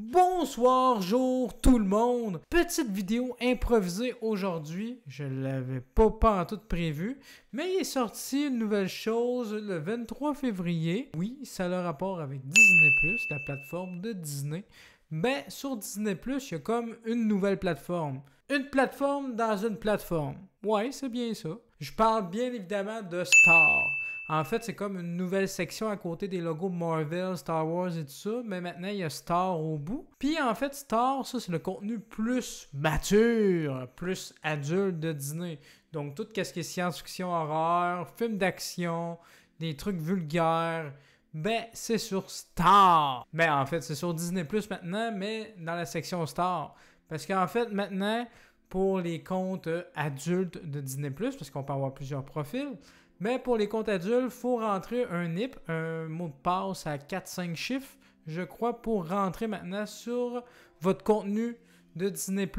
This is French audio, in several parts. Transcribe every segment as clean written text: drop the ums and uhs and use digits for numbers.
Bonsoir, jour tout le monde. Petite vidéo improvisée aujourd'hui. Je l'avais pas en tout prévu, mais il est sorti une nouvelle chose le 23 février. Oui, ça a le rapport avec Disney+, la plateforme de Disney. Ben, sur Disney+, il y a comme une nouvelle plateforme. Une plateforme dans une plateforme. Ouais, c'est bien ça. Je parle bien évidemment de Star. En fait, c'est comme une nouvelle section à côté des logos Marvel, Star Wars et tout ça, mais maintenant, il y a Star au bout. Puis en fait, Star, ça, c'est le contenu plus mature, plus adulte de Disney. Donc, tout ce qui est science-fiction, horreur, films d'action, des trucs vulgaires, ben, c'est sur Star. Ben, en fait, c'est sur Disney Plus maintenant, mais dans la section Star. Parce qu'en fait, maintenant, pour les comptes adultes de Disney Plus, parce qu'on peut avoir plusieurs profils, mais pour les comptes adultes, il faut rentrer un NIP, un mot de passe à 4-5 chiffres, je crois, pour rentrer maintenant sur votre contenu de Disney+.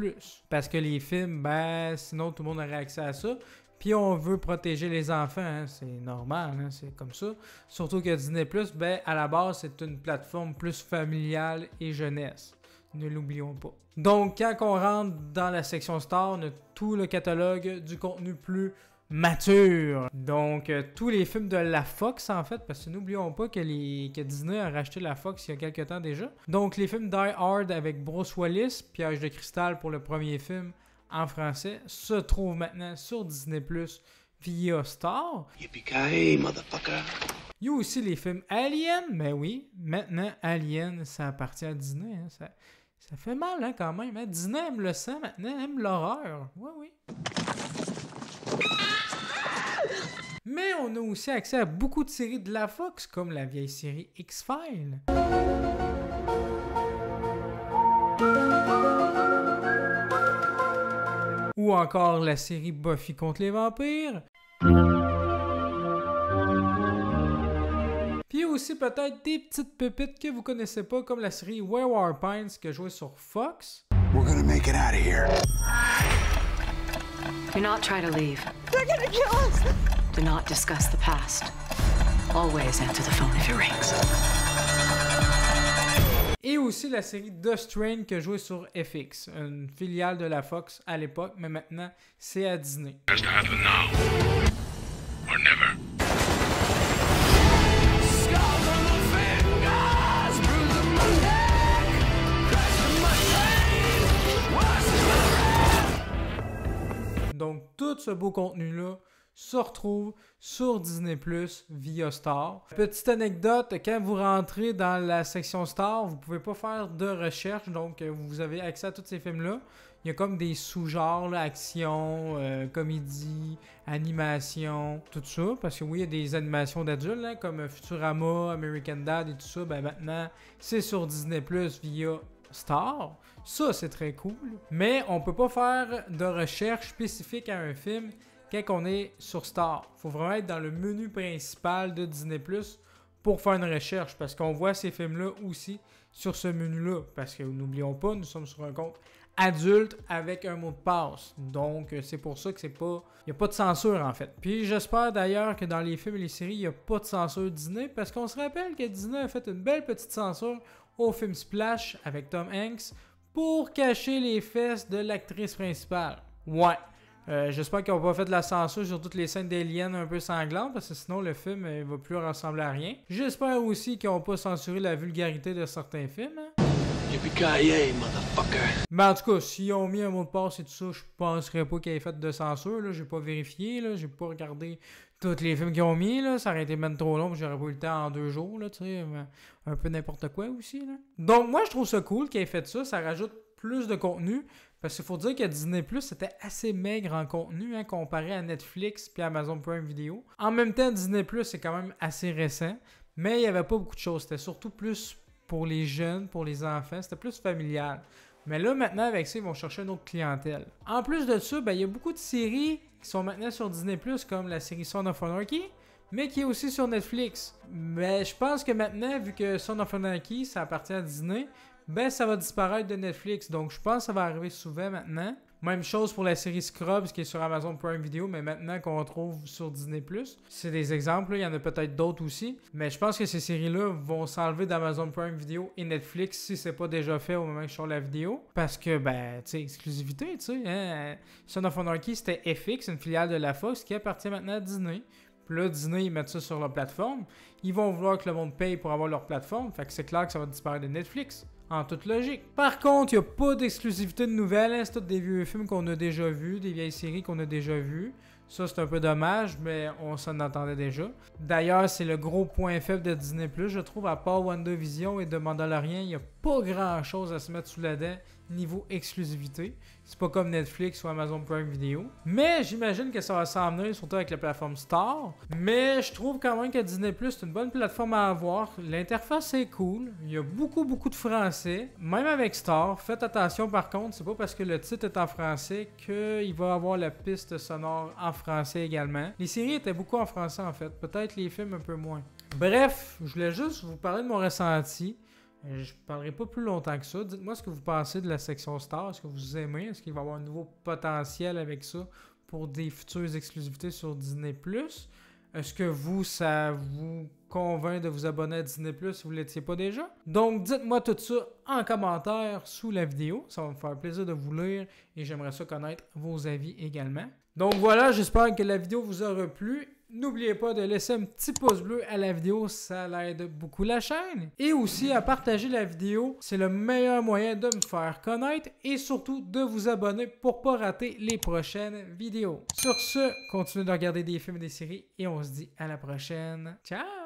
Parce que les films, ben, sinon tout le monde aurait accès à ça. Puis on veut protéger les enfants, hein, c'est normal, hein, c'est comme ça. Surtout que Disney+, ben, à la base, c'est une plateforme plus familiale et jeunesse. Ne l'oublions pas. Donc, quand on rentre dans la section Star, on a tout le catalogue du contenu plus mature. Donc, tous les films de la Fox, en fait, parce que n'oublions pas que Disney a racheté la Fox il y a quelques temps déjà. Donc, les films Die Hard avec Bruce Willis, Piège de cristal pour le premier film en français, se trouvent maintenant sur Disney+, via Star. Yippee-ki-yay, motherfucker! Il y a aussi les films Alien, mais oui, maintenant, Alien, ça appartient à Disney. Hein, ça fait mal, hein, quand même. Hein. Disney aime le sang maintenant, aime l'horreur. Oui, oui. Mais on a aussi accès à beaucoup de séries de la Fox, comme la vieille série X-Files. Ou encore la série Buffy contre les vampires. Puis aussi peut-être des petites pépites que vous connaissez pas, comme la série Wayward Pines que jouait sur Fox. We're gonna make it out of here. Do not try to leave. They're gonna kill us! Do not discuss the past. Always answer the phone if it rings. Et aussi la série The Strain que jouait sur FX, une filiale de la Fox à l'époque, mais maintenant c'est à Disney. Has to happen now or never. Donc tout ce beau contenu-là se retrouve sur Disney+ via Star. Petite anecdote, quand vous rentrez dans la section Star, vous ne pouvez pas faire de recherche, donc vous avez accès à tous ces films-là. Il y a comme des sous-genres, là, action, comédie, animation, tout ça. Parce que oui, il y a des animations d'adultes, là, comme Futurama, American Dad et tout ça. Ben maintenant, c'est sur Disney+ via Star. Ça, c'est très cool. Mais on peut pas faire de recherche spécifique à un film quand on est sur Star. Il faut vraiment être dans le menu principal de Disney+ pour faire une recherche. Parce qu'on voit ces films-là aussi sur ce menu-là. Parce que n'oublions pas, nous sommes sur un compte adulte avec un mot de passe. Donc, c'est pour ça que c'est pas... Il n'y a pas de censure, en fait. Puis, j'espère d'ailleurs que dans les films et les séries, il n'y a pas de censure Disney. Parce qu'on se rappelle que Disney a fait une belle petite censure au film Splash avec Tom Hanks pour cacher les fesses de l'actrice principale. Ouais. J'espère qu'ils n'ont pas fait de la censure sur toutes les scènes d'aliens un peu sanglantes, parce que sinon le film ne va plus ressembler à rien. J'espère aussi qu'ils n'ont pas censuré la vulgarité de certains films. Hein. Yippee-ki-yay, motherfucker! Mais en tout cas, s'ils ont mis un mot de passe et tout ça, je penserais pas qu'ils aient fait de censure. Là. J'ai pas vérifié, là. J'ai pas regardé tous les films qu'ils ont mis. Là. Ça aurait été même trop long, j'aurais pas eu le temps en 2 jours. Là, un peu n'importe quoi aussi. Là. Donc moi, je trouve ça cool qu'ils aient fait ça. Ça rajoute plus de contenu. Parce qu'il faut dire que Disney+, c'était assez maigre en contenu, hein, comparé à Netflix et Amazon Prime Video. En même temps, Disney+, c'est quand même assez récent, mais il n'y avait pas beaucoup de choses. C'était surtout plus pour les jeunes, pour les enfants. C'était plus familial. Mais là, maintenant, avec ça, ils vont chercher une autre clientèle. En plus de ça, ben, il y a beaucoup de séries qui sont maintenant sur Disney+, comme la série Son of Anarchy, mais qui est aussi sur Netflix. Mais je pense que maintenant, vu que Son of Anarchy, ça appartient à Disney, ben ça va disparaître de Netflix. Donc je pense que ça va arriver souvent maintenant. Même chose pour la série Scrubs qui est sur Amazon Prime Video, mais maintenant qu'on trouve sur Disney+. C'est des exemples, là. Il y en a peut-être d'autres aussi. Mais je pense que ces séries-là vont s'enlever d'Amazon Prime Video et Netflix si c'est pas déjà fait au moment que je sors la vidéo. Parce que, ben, tu sais, exclusivité, tu sais. Hein? Son of Anarchy, c'était FX, une filiale de la Fox qui appartient maintenant à Disney. Puis là, Disney, ils mettent ça sur leur plateforme. Ils vont vouloir que le monde paye pour avoir leur plateforme. Fait que c'est clair que ça va disparaître de Netflix. En toute logique. Par contre, il n'y a pas d'exclusivité de nouvelles. Hein? C'est tous des vieux films qu'on a déjà vus, des vieilles séries qu'on a déjà vues. Ça, c'est un peu dommage, mais on s'en attendait déjà. D'ailleurs, c'est le gros point faible de Disney+. Je trouve, à part WandaVision et The Mandalorian, il n'y a pas grand-chose à se mettre sous la dent niveau exclusivité. C'est pas comme Netflix ou Amazon Prime Video. Mais j'imagine que ça va s'en venir, surtout avec la plateforme Star. Mais je trouve quand même que Disney+, c'est une bonne plateforme à avoir. L'interface est cool. Il y a beaucoup de français. Même avec Star. Faites attention par contre, c'est pas parce que le titre est en français qu'il va avoir la piste sonore en français également. Les séries étaient beaucoup en français en fait. Peut-être les films un peu moins. Bref, je voulais juste vous parler de mon ressenti. Je ne parlerai pas plus longtemps que ça. Dites-moi ce que vous pensez de la section Star. Est-ce que vous aimez? Est-ce qu'il va y avoir un nouveau potentiel avec ça pour des futures exclusivités sur Disney+? Est-ce que ça vous convainc de vous abonner à Disney+, si vous ne l'étiez pas déjà? Donc, dites-moi tout ça en commentaire sous la vidéo. Ça va me faire plaisir de vous lire et j'aimerais ça connaître vos avis également. Donc voilà, j'espère que la vidéo vous aura plu. N'oubliez pas de laisser un petit pouce bleu à la vidéo, ça l'aide beaucoup la chaîne. Et aussi à partager la vidéo, c'est le meilleur moyen de me faire connaître et surtout de vous abonner pour ne pas rater les prochaines vidéos. Sur ce, continuez de regarder des films et des séries et on se dit à la prochaine. Ciao!